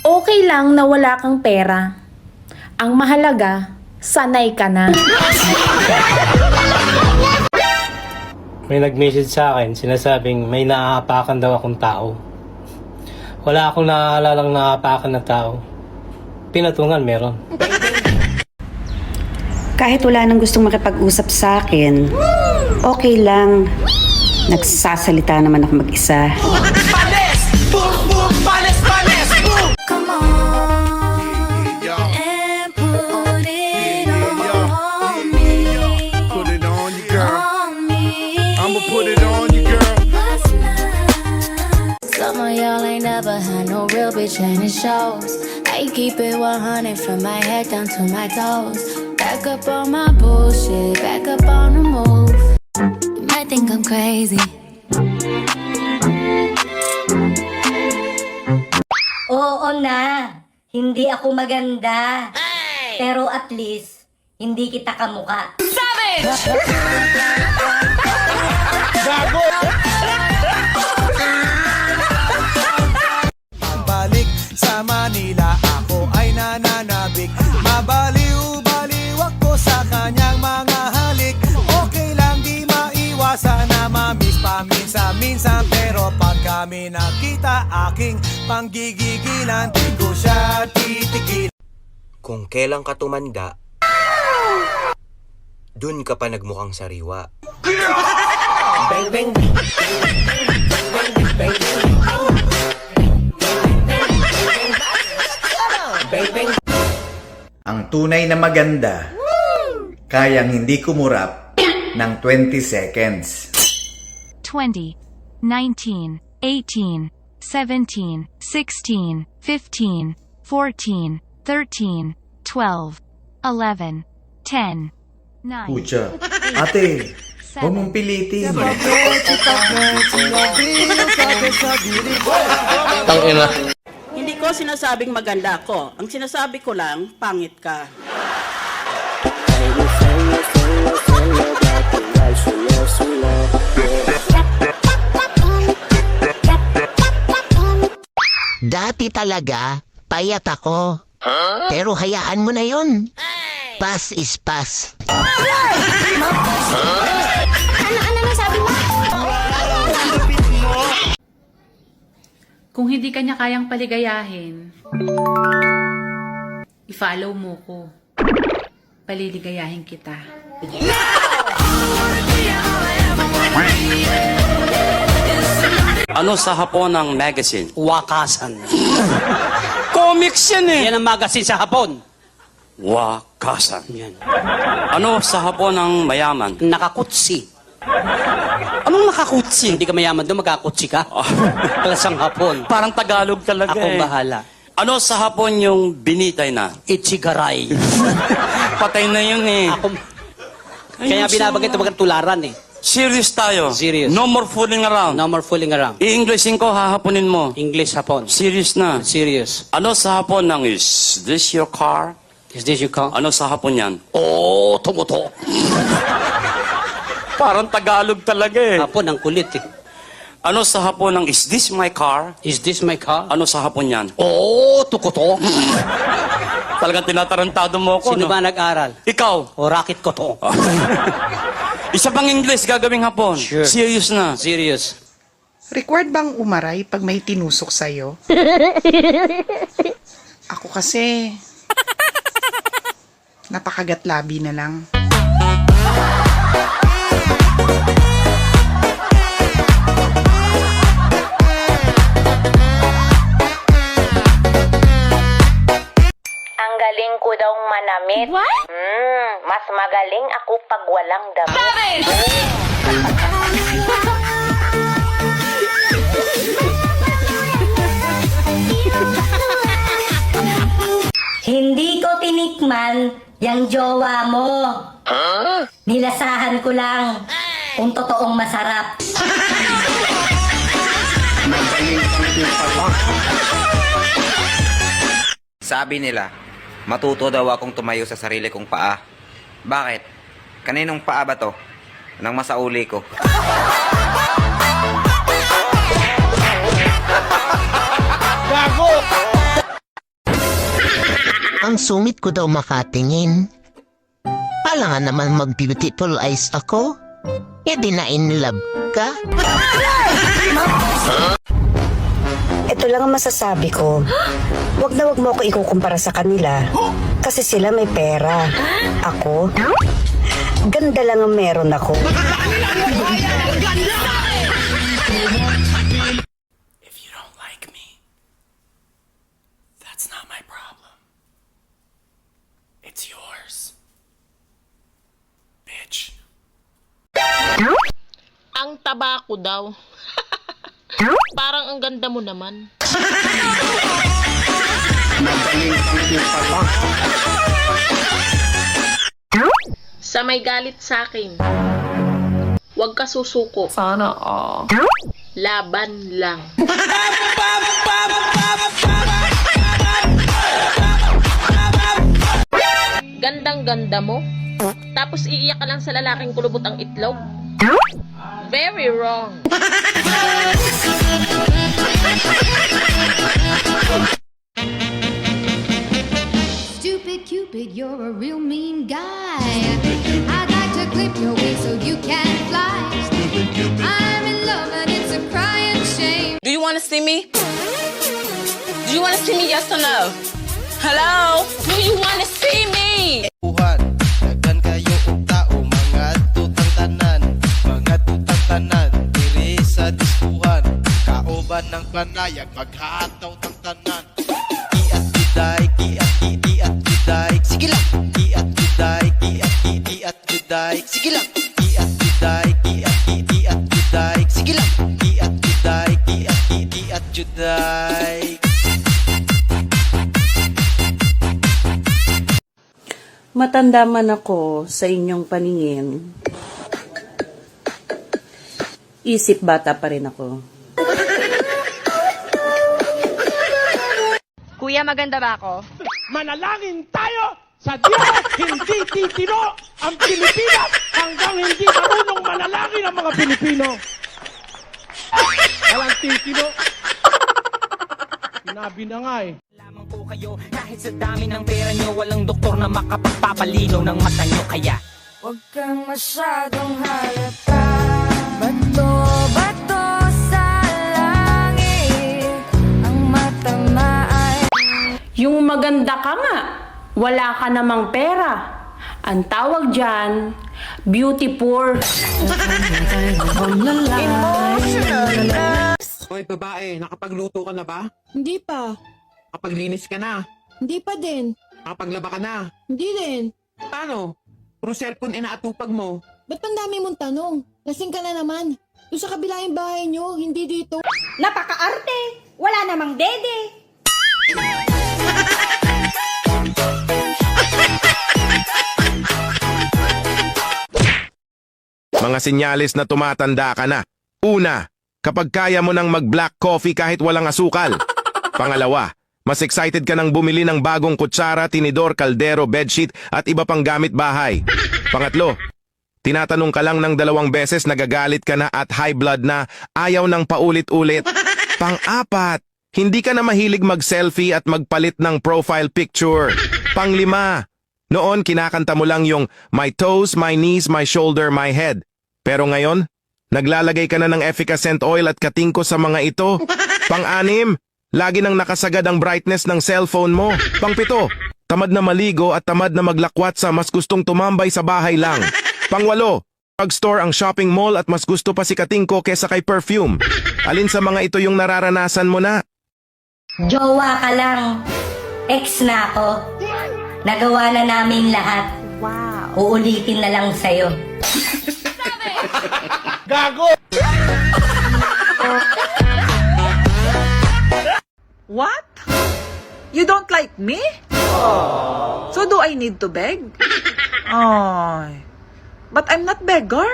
Okay lang na wala kang pera. Ang mahalaga, sanay ka na. May nag-message sa akin, sinasabing may naaapakan daw akong tao. Wala akong naaalalang naaapakan na tao. Pinatungan meron. Kahit wala nang gustong makipag-usap sa akin, okay lang. Nagsasalita naman ako mag-isa. Panes! Boom, boom! Panes, panes! Boom! Come on and put it on me. Put it on you, girl. On me. I'ma put it on you, girl. What's love? Some of y'all ain't never had no real bitch and it shows. I keep it 100 from my head down to my toes. Back up on my bullshit, back up on the move. You might think I'm crazy. Oo na, hindi ako maganda. Pero at least, hindi kita kamuka. Balik sa Manila, ako ay nananabik. Mabaliw-baliw ako sa kanyang mga halik. Okay lang di maiwasan na mamiss paminsan-minsan. Pero pag kami nakita, aking panggigigilan, di ko siya titigil. Kung kailan ka tumanda, dun ka pa nagmukhang sariwa. Bang, bang, Ang tunay na maganda, kayang hindi kumurap ng 20 seconds. 20, 19, 18, 17, 16, 15, 14, 13, 12, 11, 10, 9, Pucha, ate, huwag mong pilitin. Tangina. Hindi ko sinasabing maganda ako. Ang sinasabi ko lang, pangit ka. Dati talaga, payat ako. Pero hayaan mo na yun. Pass is pass. Ano sabi mo? Kung hindi ka niya kayang paligayahin, i-follow mo ko. Paliligayahin kita. Ano sa Hapon ang magazine? Wakasan. Comics yan eh! Yan ang magazine sa Hapon. Wakasan. Yan. Ano sa Hapon ang mayaman? Nakakutsi. Anong nakakutsi? Hindi ka mayaman doon, magkakutsi ka. Kalasang Hapon. Parang Tagalog talaga Akong eh. bahala. Ano sa Hapon yung binitay na? Ichigaray. Patay na yun eh. Ako, kaya binabagay ito tularan eh. Serious tayo. Serious. No more fooling around. No more fooling around. I-Englishin ko, hahaponin mo. English Hapon. Serious na. Serious. Ano sa Hapon ng is this your car? Is this your car? Ano sa Hapon yan? Oh, tumuto. Parang Tagalog talaga eh. Hapon ang kulit eh. Ano sa Hapon ng is this my car? Is this my car? Ano sa Hapon yan? Oh, tukuto. Talagang tinatarantado mo ako, Sino no? ba nag-aral? Ikaw. O racket ko to. Isa pang English gagawing Hapon. Sure. Serious na. Serious. Required bang umaray pag may tinusok sa'yo? Ako kasi, napakagatlabi na lang. Ang galing ko daw manamit. What? Mas magaling ako pag walang damit. Hindi ko tinikman yung jowa mo. Nilasahan ko lang kung totoong masarap. Sabi nila, matuto daw akong tumayo sa sarili kong paa. Bakit? Kaninong paa ba to? Nang masauli ko. Gago! Ang sungit ko daw makatingin. Pala nga naman mag-beautiful eyes ako. E di na in love ka? Ito lang ang masasabi ko. Wag na wag mo ako ikukumpara sa kanila. Kasi sila may pera. Ako, ganda lang ang meron ako. If you don't like me, that's not my problem. It's yours. Bitch. Ang taba ko daw. Parang ang ganda mo naman. Sa may galit sa akin, huwag ka susuko. Sana laban lang. Gandang-ganda mo. Tapos iiyak ka lang sa lalaking kulubot ang itlog. Very wrong. Stupid Cupid, you're a real mean guy. I'd like to clip your wings so you can fly. I'm in love and it's a crying shame. Do you want to see me? Do you want to see me, yes or no? Hello? Do you want to see me? Daghan kayo og tao, mga tutang tanan, mga tutang tanan, diri sa diskuhan, kaoban ng panayag, maghataw tang tanan. Iat juday, iat juday, sige lang. Iat juday, iat juday, sige lang. Iat juday, iat juday, sige lang. Iat juday, iat juday. Matanda man ako sa inyong paningin, isip bata pa rin ako. Kuya, maganda ba ako? Manalangin tayo sa Diyos, hindi titino ang Pilipinas hanggang hindi marunong manalangin ang mga Pilipino. Walang titino. Sinabi na nga eh. Lamang po kayo, kahit sa dami ng pera nyo, walang doktor na makapagpapalinaw ng mata nyo, kaya Huwag kang masyadong halata. Bato sa langit. Ang matama ay Yung maganda ka nga, wala ka namang pera. Ang tawag dyan, beauty poor. Hoy babae, nakapagluto ka na ba? Hindi pa. Nakapaglinis ka na? Hindi pa din. Nakapaglaba ka na? Hindi din. Paano? Puro cellphone inaatupag mo. Ba't ang dami mong tanong? Lasing ka na naman. Doon sa kabila yung bahay nyo, hindi dito. Napaka-arte! Wala namang dede! Mga sinyalis na tumatanda ka na. Una, kapag kaya mo nang mag-black coffee kahit walang asukal. Pangalawa, mas excited ka nang bumili ng bagong kutsara, tinidor, kaldero, bedsheet at iba pang gamit bahay. Pangatlo, tinatanong ka lang ng 2 beses, nagagalit ka na at high blood na, ayaw nang paulit-ulit. Pang-apat, hindi ka na mahilig mag-selfie at magpalit ng profile picture. Pang-5, noon kinakanta mo lang yung my toes, my knees, my shoulder, my head. Pero ngayon, naglalagay ka na ng efficacent oil at katingko sa mga ito. Pang-6, lagi nang nakasagad ang brightness ng cellphone mo. Pang-7, tamad na maligo at tamad na maglakwat sa mas gustong tumambay sa bahay lang. Pang-8, pag-store ang shopping mall at mas gusto pa si katingko kesa kay perfume. Alin sa mga ito yung nararanasan mo na? Jowa ka lang. Ex na ako. Nagawa na namin lahat. Wow. Uulitin na lang sa'yo. Gago! What? You don't like me? So do I need to beg? Ay, but I'm not beggar.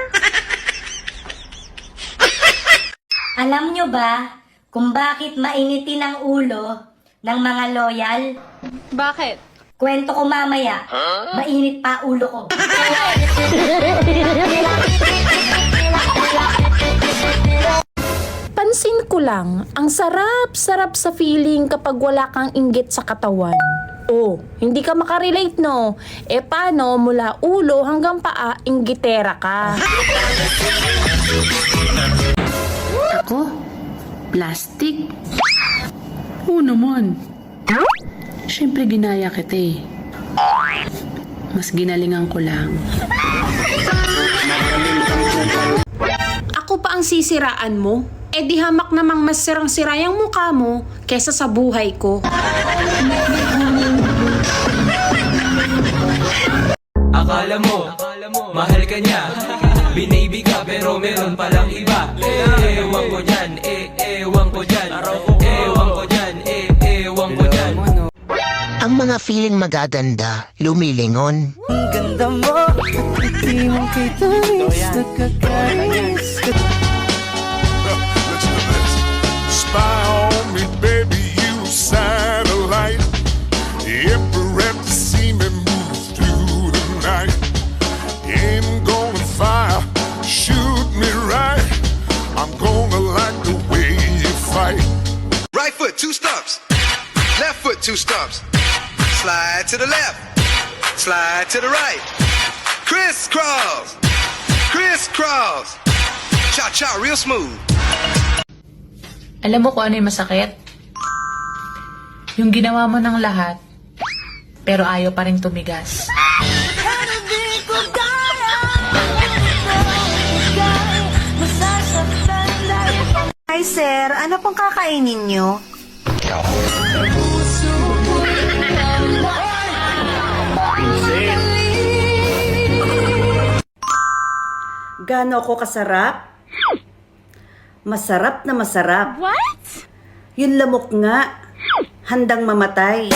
Alam nyo ba kung bakit mainitin ang ulo ng mga loyal? Bakit? Kwento ko mamaya. Mainit pa ulo ko. Pansin ko lang, ang sarap-sarap sa feeling kapag wala kang inggit sa katawan. Oh, hindi ka makarelate, no? Eh, paano mula ulo hanggang paa, inggitera ka? Ako? Plastic? Oo naman. Siyempre ginaya kita eh. Mas ginalingan ko lang. Ako pa ang sisiraan mo? Eh di hamak namang mas sirang-sira yung mukha mo kesa sa buhay ko. Akala mo, mahal ka niya. Binaby ka pero meron palang iba. Ewan ko dyan, ewan ko dyan. Ewan ko dyan, ewan ko dyan. Ang mga feeling magaganda, lumilingon. Ang ganda mo, hindi mo kitamis, nagkakais ka. Spy on me, baby, you satellite. Every rep to see me move through the night. Aim gonna fire, shoot me right. I'm gonna like the way you fight. Right foot, 2 stumps. Left foot, 2 stumps. Slide to the left. Slide to the right. Crisscross. Crisscross. Cha-cha, real smooth. Alam mo kung ano yung masakit? Yung ginawa mo ng lahat, pero ayaw pa rin tumigas. Hi sir, ano pong kakainin nyo? Gaano ako kasarap? Masarap na masarap. What? Yung lamok nga, handang mamatay.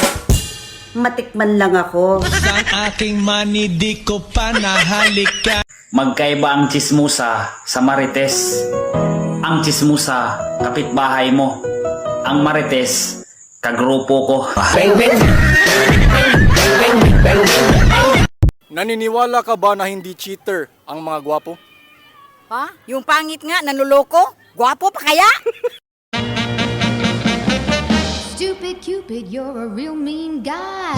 Matikman lang ako. Ang aking mani, di ko pa nahalikan. Magkaiba ang tsismusa sa marites. Ang tsismusa, kapitbahay mo. Ang marites, kagrupo ko. Naniniwala ka ba na hindi cheater ang mga gwapo? Ha? Yung pangit nga, nanuloko? Gwapo pa kaya? Stupid Cupid, you're a real mean guy.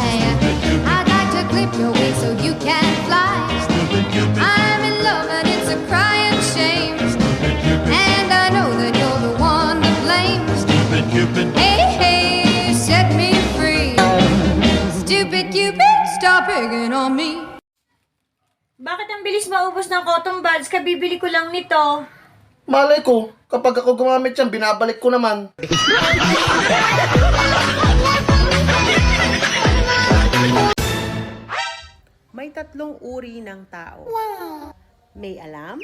I'd like to clip your wings so you can fly. I'm in love and it's a crying shame. And I know that you're the one to blame. Hey, hey, set me free. Stupid Cupid, stop picking on me. Bakit ang bilis maubos ng cotton buds? Kabibili ko lang nito. Malay ko, kapag ako gumamit yan, binabalik ko naman. May 3 uri ng tao. May alam,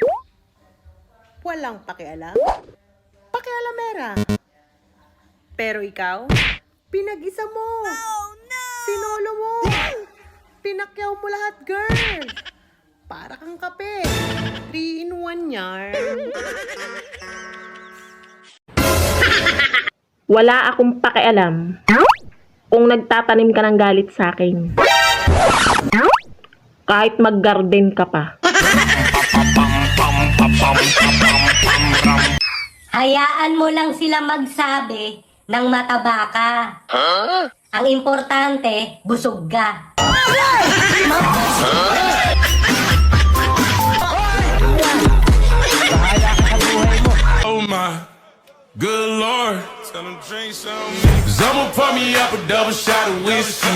walang pakialam, pakialamera. Pero ikaw, pinag-isa mo. Sinolo mo. Pinakyaw mo lahat, girl. Para kang kape. 3-in-1 yarn. Wala akong pakialam kung nagtatanim ka ng galit sa akin. Kahit mag-garden ka pa. Hayaan mo lang sila magsabi ng mataba ka. Ang importante, busog ka. Oh my good lord. Tell them drink some. I'ma pour me up a double shot of whiskey.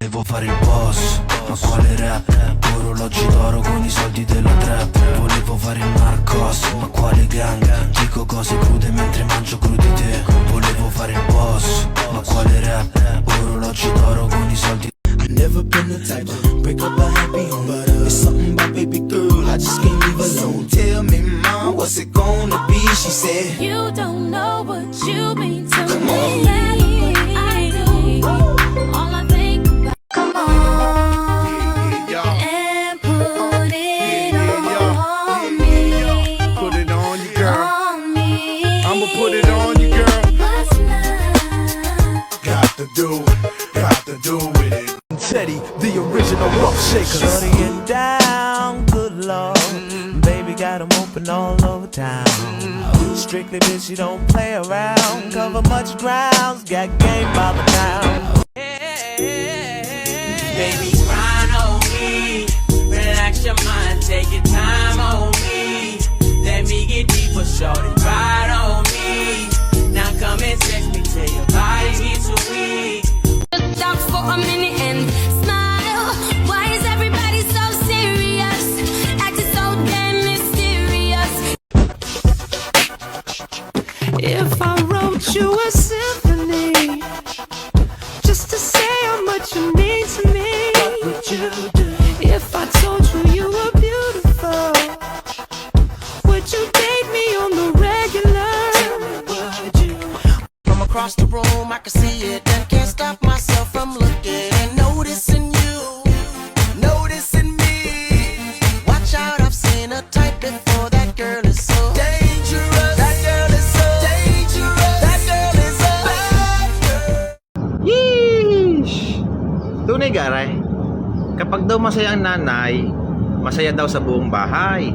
Volevo fare il boss, ma quale rap? Orologi d'oro con i soldi della trap. Volevo fare il narcos, ma quale gang? Dico cose crude mentre mangio crudité. Volevo fare il boss, ma quale rap? Orologi d'oro con i soldi. I never been the type to break up a happy home, but it's something about baby girl, I just can't leave alone. Tell me, mom, what's it gonna be? She said, You don't know what you mean to come me. on. I do. All I think about. Come on and put it on me. Put it on you, girl. On me. I'ma put it on you, girl. What's love? Got to do with it. Teddy, the original rough shaker. Shorty and down, good lord. Baby got 'em open all over town. Strictly bitch, she don't play around. Cover much grounds, got game by the town. Tunay garay. Kapag daw masaya ang nanay, masaya daw sa buong bahay.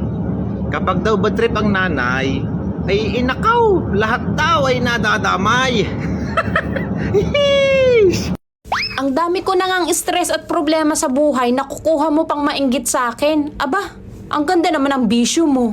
Kapag daw bad trip ang nanay, ay inakaw, lahat daw ay nadadamay. Ang dami ko nang stress at problema sa buhay, nakukuha mo pang mainggit sa akin. Aba, ang ganda naman ang bisyo mo.